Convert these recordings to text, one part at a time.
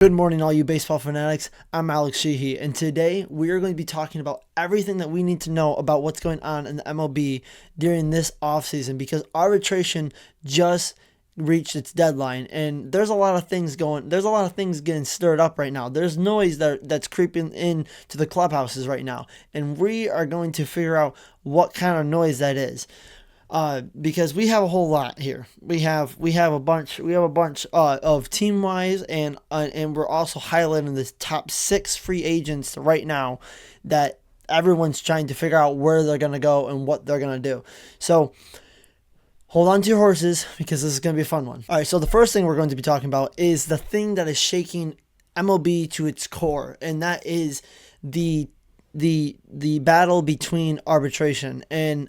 Good morning, all you baseball fanatics. I'm Alex Sheehy, and today we are going to be talking about everything that we need to know about what's going on in the MLB during this offseason because arbitration just reached its deadline, and there's a lot of things getting stirred up right now. There's noise that's creeping in to the clubhouses right now, and we are going to figure out what kind of noise that is. Because we have a whole lot here. We have a bunch of team wise, and we're also highlighting the top 6 free agents right now that everyone's trying to figure out where they're gonna go and what they're gonna do. So hold on to your horses because this is gonna be a fun one. All right. So the first thing we're going to be talking about is the thing that is shaking MLB to its core, and that is the battle between arbitration and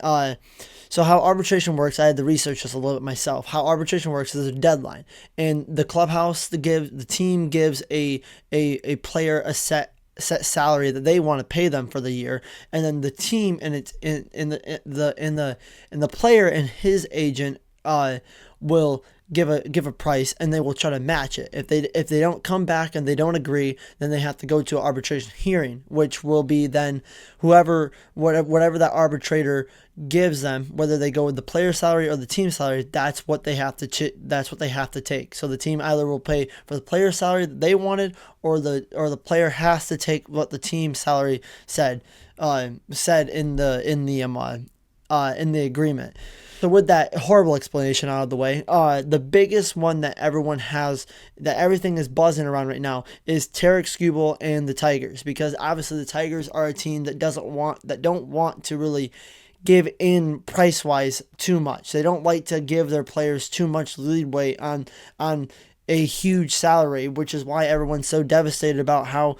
so how arbitration works, I had to research this a little bit myself. How arbitration works is a deadline, and the clubhouse, the team gives a player a set salary that they want to pay them for the year, and then the team and the player and his agent will give a price, and they will try to match it. If they don't come back and they don't agree, then they have to go to an arbitration hearing, which will be then whatever that arbitrator gives them, whether they go with the player salary or the team salary, that's what they have to take. So the team either will pay for the player salary that they wanted, or the player has to take what the team salary said in the agreement. So with that horrible explanation out of the way, the biggest one that everything is buzzing around right now is Tarek Skubal and the Tigers, because obviously the Tigers are a team that don't want to really give in price wise too much. They don't like to give their players too much leeway on a huge salary, which is why everyone's so devastated about how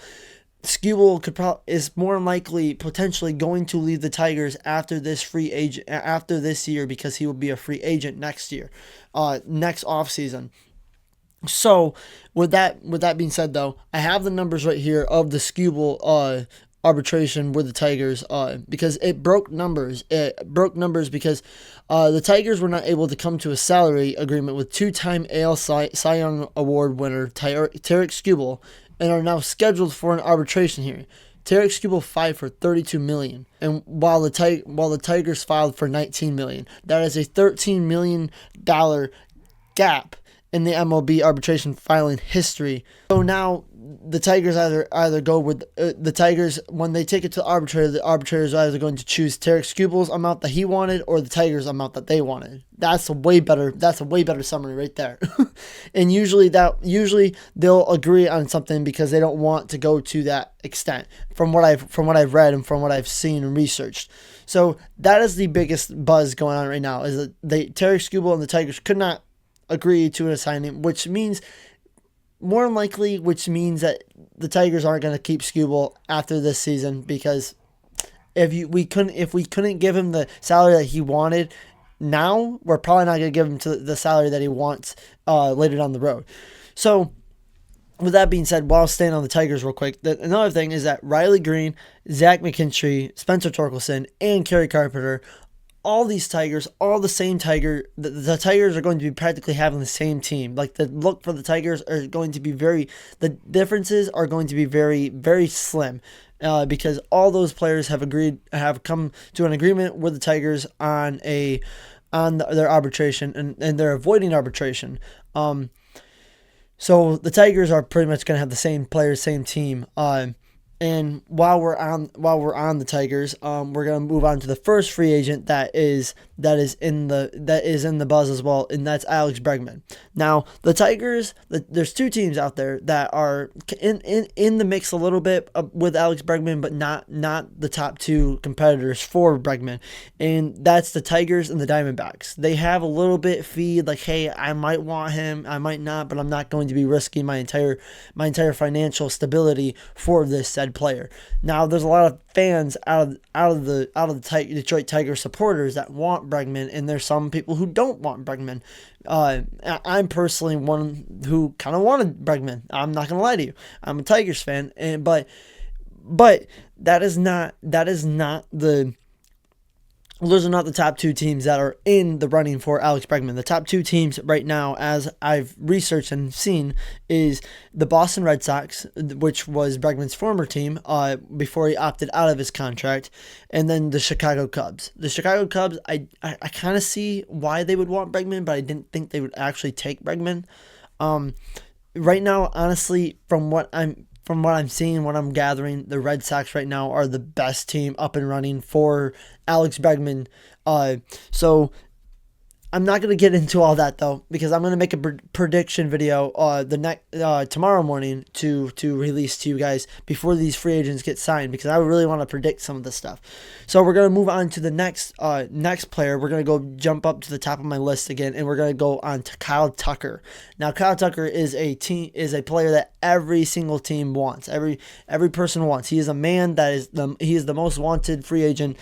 Skubal is more likely potentially going to leave the Tigers after this year, because he will be a free agent next year, next offseason. So with that being said, though, I have the numbers right here of the Skubal arbitration with the Tigers, because it broke numbers. Because the Tigers were not able to come to a salary agreement with two-time AL Cy Young Award winner Tarek Skubal, and are now scheduled for an arbitration hearing. Tarek Skubal filed for $32 million, and while the Tigers filed for $19 million. That is a $13 million gap in the MLB arbitration filing history. So now the Tigers either go with the Tigers when they take it to the arbitrator is either going to choose Tarek Skubal's amount that he wanted or the Tigers' amount that they wanted. That's a way better summary right there. And usually they'll agree on something because they don't want to go to that extent, from what I've read and from what I've seen and researched. So that is the biggest buzz going on right now, is that Tarek Skubal and the Tigers could not agree to an assignment, which means that the Tigers aren't going to keep Skubal after this season, because if we couldn't give him the salary that he wanted now, we're probably not going to give him the salary that he wants later down the road. So with that being said, while staying on the Tigers real quick, another thing is that Riley Green, Zach McKinstry, Spencer Torkelson, and Kerry Carpenter, all these Tigers, all the same Tiger, the Tigers are going to be practically having the same team. Like, the look for the Tigers are going to be the differences are going to be very, very slim, because all those players have come to an agreement with the Tigers on their arbitration, and they're avoiding arbitration. So the Tigers are pretty much going to have the same players, same team. And while we're on the Tigers, we're gonna move on to the first free agent that is in the buzz as well, and that's Alex Bregman. Now the Tigers, there's two teams out there that are in the mix a little bit with Alex Bregman, but not the top two competitors for Bregman, and that's the Tigers and the Diamondbacks. They have a little bit feed, like, hey, I might want him, I might not, but I'm not going to be risking my entire financial stability for this said player. Now there's a lot of fans out of the Detroit Tigers supporters that want Bregman, and there's some people who don't want Bregman. I'm personally one who kind of wanted Bregman. I'm not gonna lie to you. I'm a Tigers fan, but that is not the those are not the top two teams that are in the running for Alex Bregman. The top two teams right now, as I've researched and seen, is the Boston Red Sox, which was Bregman's former team before he opted out of his contract, and then the Chicago Cubs. The Chicago Cubs, I kind of see why they would want Bregman, but I didn't think they would actually take Bregman. Right now, honestly, from what I'm seeing, what I'm gathering, the Red Sox right now are the best team up and running for Alex Bregman. So I'm not going to get into all that though, because I'm going to make a prediction video tomorrow morning to release to you guys before these free agents get signed, because I really want to predict some of this stuff. So we're going to move on to the next player. We're going to go jump up to the top of my list again, and we're going to go on to Kyle Tucker. Now Kyle Tucker is a player that every single team wants. Every person wants. He is a man that is the most wanted free agent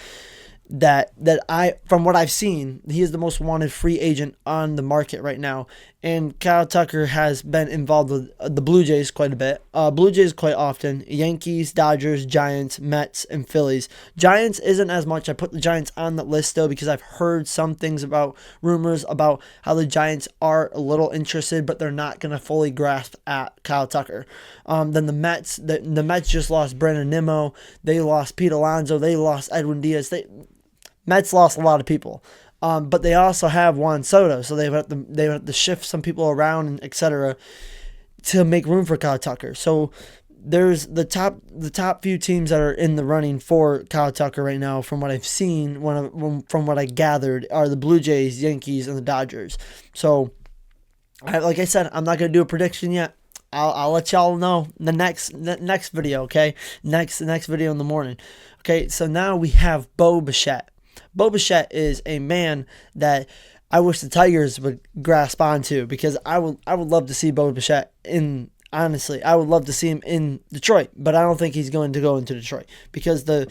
from what I've seen. He is the most wanted free agent on the market right now. And Kyle Tucker has been involved with the Blue Jays quite a bit. Blue Jays quite often. Yankees, Dodgers, Giants, Mets, and Phillies. Giants isn't as much. I put the Giants on the list though, because I've heard some things about rumors about how the Giants are a little interested, but they're not going to fully grasp at Kyle Tucker. Then the Mets, the Mets just lost Brandon Nimmo. They lost Pete Alonso. They lost Edwin Diaz. Mets lost a lot of people, but they also have Juan Soto, so they have to shift some people around and etc. to make room for Kyle Tucker. So there's the top few teams that are in the running for Kyle Tucker right now, from what I've seen, from what I gathered, are the Blue Jays, Yankees, and the Dodgers. So, like I said, I'm not gonna do a prediction yet. I'll let y'all know the next video. Okay, next video in the morning. Okay, so now we have Bo Bichette. Bo Bichette is a man that I wish the Tigers would grasp onto, because I would love to see Bo Bichette in. Honestly, I would love to see him in Detroit, but I don't think he's going to go into Detroit, because the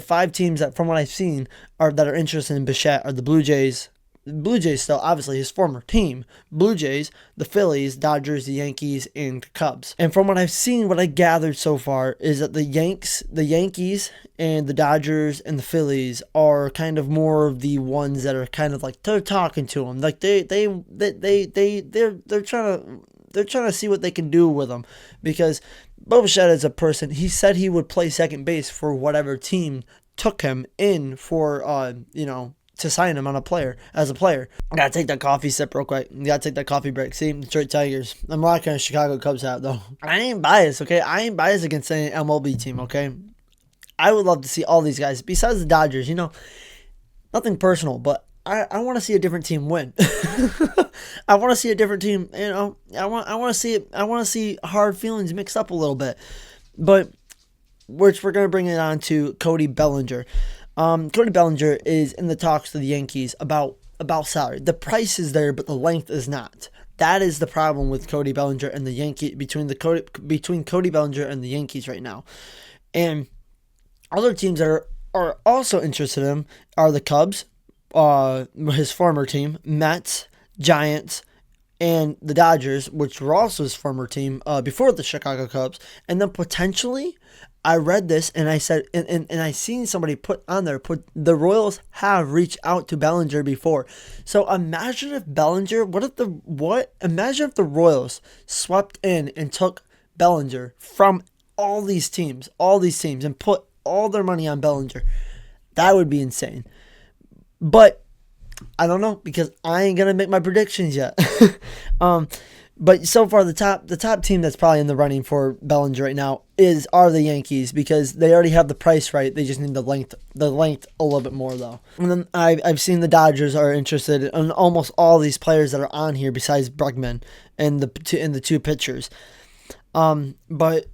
5 teams that, from what I've seen, that are interested in Bichette are the Blue Jays. Blue Jays still, obviously his former team, Blue Jays, the Phillies, Dodgers, the Yankees, and the Cubs. And from what I've seen, what I gathered so far is that the Yankees and the Dodgers and the Phillies are kind of more of the ones that are kind of like, they're talking to him, like they're trying to see what they can do with him, because Bo Bichette is a person. He said he would play second base for whatever team took him in for to sign him as a player. I gotta take that coffee sip real quick. You gotta take that coffee break. See, Detroit Tigers. I'm rocking a Chicago Cubs hat though. I ain't biased, okay? I ain't biased against any MLB team, okay? I would love to see all these guys, besides the Dodgers, nothing personal, but I want to see a different team win. I want to see a different team, I want to see it. I want to see hard feelings mixed up a little bit. But we're going to bring it on to Cody Bellinger. Cody Bellinger is in the talks to the Yankees about salary. The price is there, but the length is not. That is the problem with Cody Bellinger and the Yankee between Cody Bellinger and the Yankees right now. And other teams that are also interested in him are the Cubs, his former team, Mets, Giants, and the Dodgers, which were also his former team before the Chicago Cubs. And then potentially, I read this and I said, and I seen somebody put the Royals have reached out to Bellinger before. So imagine if imagine if the Royals swept in and took Bellinger from all these teams and put all their money on Bellinger. That would be insane. But I don't know, because I ain't gonna make my predictions yet. But so far the top team that's probably in the running for Bellinger right now are the Yankees, because they already have the price right. They just need the length a little bit more though. And then I've seen the Dodgers are interested in almost all these players that are on here besides Bregman and the two pitchers. But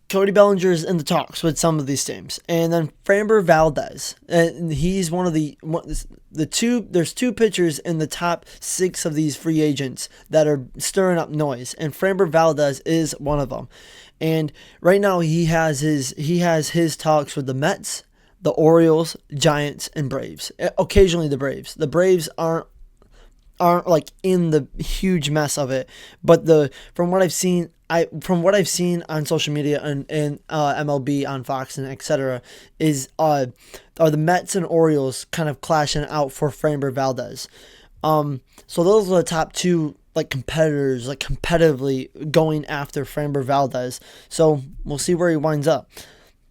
Cody Bellinger is in the talks with some of these teams. And then Framber Valdez, and he's one of there's 2 pitchers in the top 6 of these free agents that are stirring up noise, and Framber Valdez is one of them. And right now he has his talks with the Mets, the Orioles, Giants, and Braves. Occasionally the Braves. The Braves aren't aren't like in the huge mess of it. But from what I've seen, on social media and MLB on Fox and etc. is are the Mets and Orioles kind of clashing out for Framber Valdez. So those are the top two like competitors, like competitively going after Framber Valdez. So we'll see where he winds up.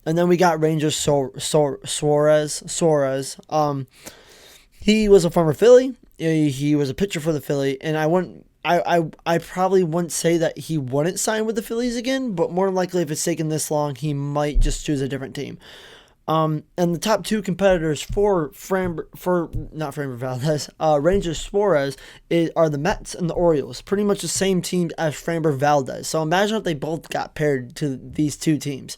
And then we got Rangers Suarez. He was a former Philly. He was a pitcher for the Philly, and I probably wouldn't say that he wouldn't sign with the Phillies again, but more than likely, if it's taken this long, he might just choose a different team. And the top two competitors for not Framber Valdez, Rangers Suarez are the Mets and the Orioles. Pretty much the same team as Framber Valdez. So imagine if they both got paired to these two teams.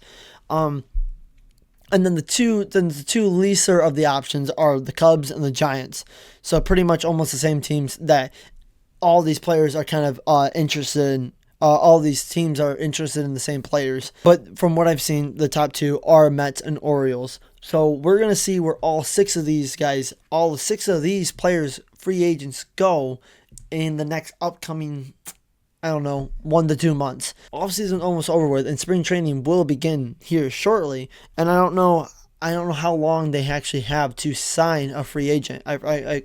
And then the two lesser of the options are the Cubs and the Giants. So pretty much almost the same teams that all these players are kind of interested in. All these teams are interested in the same players. But from what I've seen, the top two are Mets and Orioles. So we're going to see where all six of these players, free agents, go in the next upcoming, 1 to 2 months. Offseason almost over with, and spring training will begin here shortly. And I don't know how long they actually have to sign a free agent. I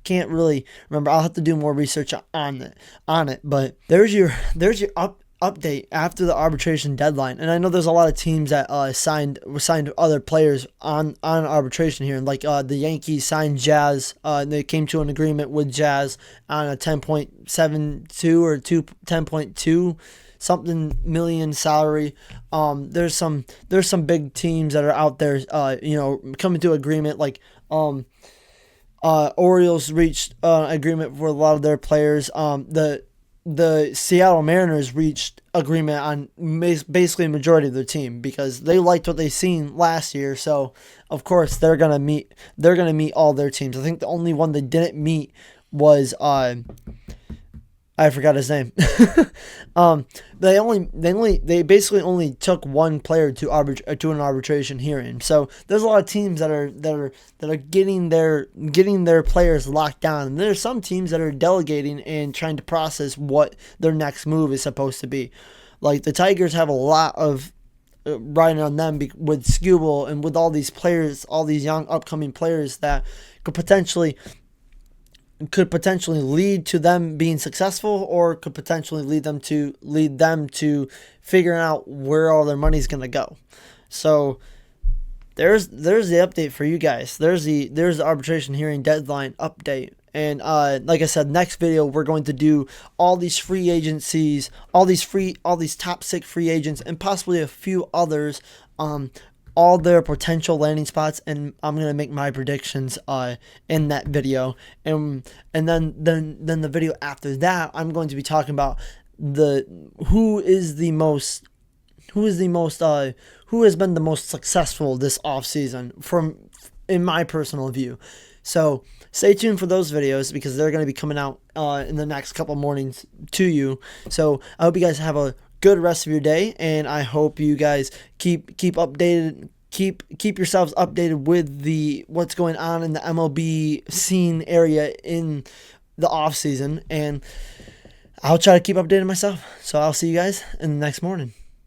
can't really remember. I'll have to do more research on it. But there's your update after the arbitration deadline. And I know there's a lot of teams that signed other players on arbitration here. Like the Yankees signed Jazz. They came to an agreement with Jazz on a 10.72 or 10.2 something million salary. There's some big teams that are out there, coming to agreement. Like Orioles reached agreement for a lot of their players. The Seattle Mariners reached agreement on basically a majority of their team because they liked what they seen last year. So of course they're gonna meet all their teams. I think the only one they didn't meet was I forgot his name. They basically only took one player to an arbitration hearing. So there's a lot of teams that are getting their players locked down. And there's some teams that are delegating and trying to process what their next move is supposed to be. Like the Tigers have a lot of riding on them with Skubal and with all these players, all these young upcoming players that could potentially lead to them being successful, or could potentially lead them to figuring out where all their money's going to go. So there's the update for you guys. There's the arbitration hearing deadline update. And like I said, next video we're going to do all these free agencies, all these top 6 free agents, and possibly a few others. All their potential landing spots, and I'm gonna make my predictions in that video, and then the video after that, I'm going to be talking about who has been the most successful this offseason in my personal view. So stay tuned for those videos because they're going to be coming out in the next couple mornings to you. So I hope you guys have a good rest of your day, and I hope you guys keep updated. Keep yourselves updated with what's going on in the MLB scene area in the off season, and I'll try to keep updating myself. So I'll see you guys in the next morning.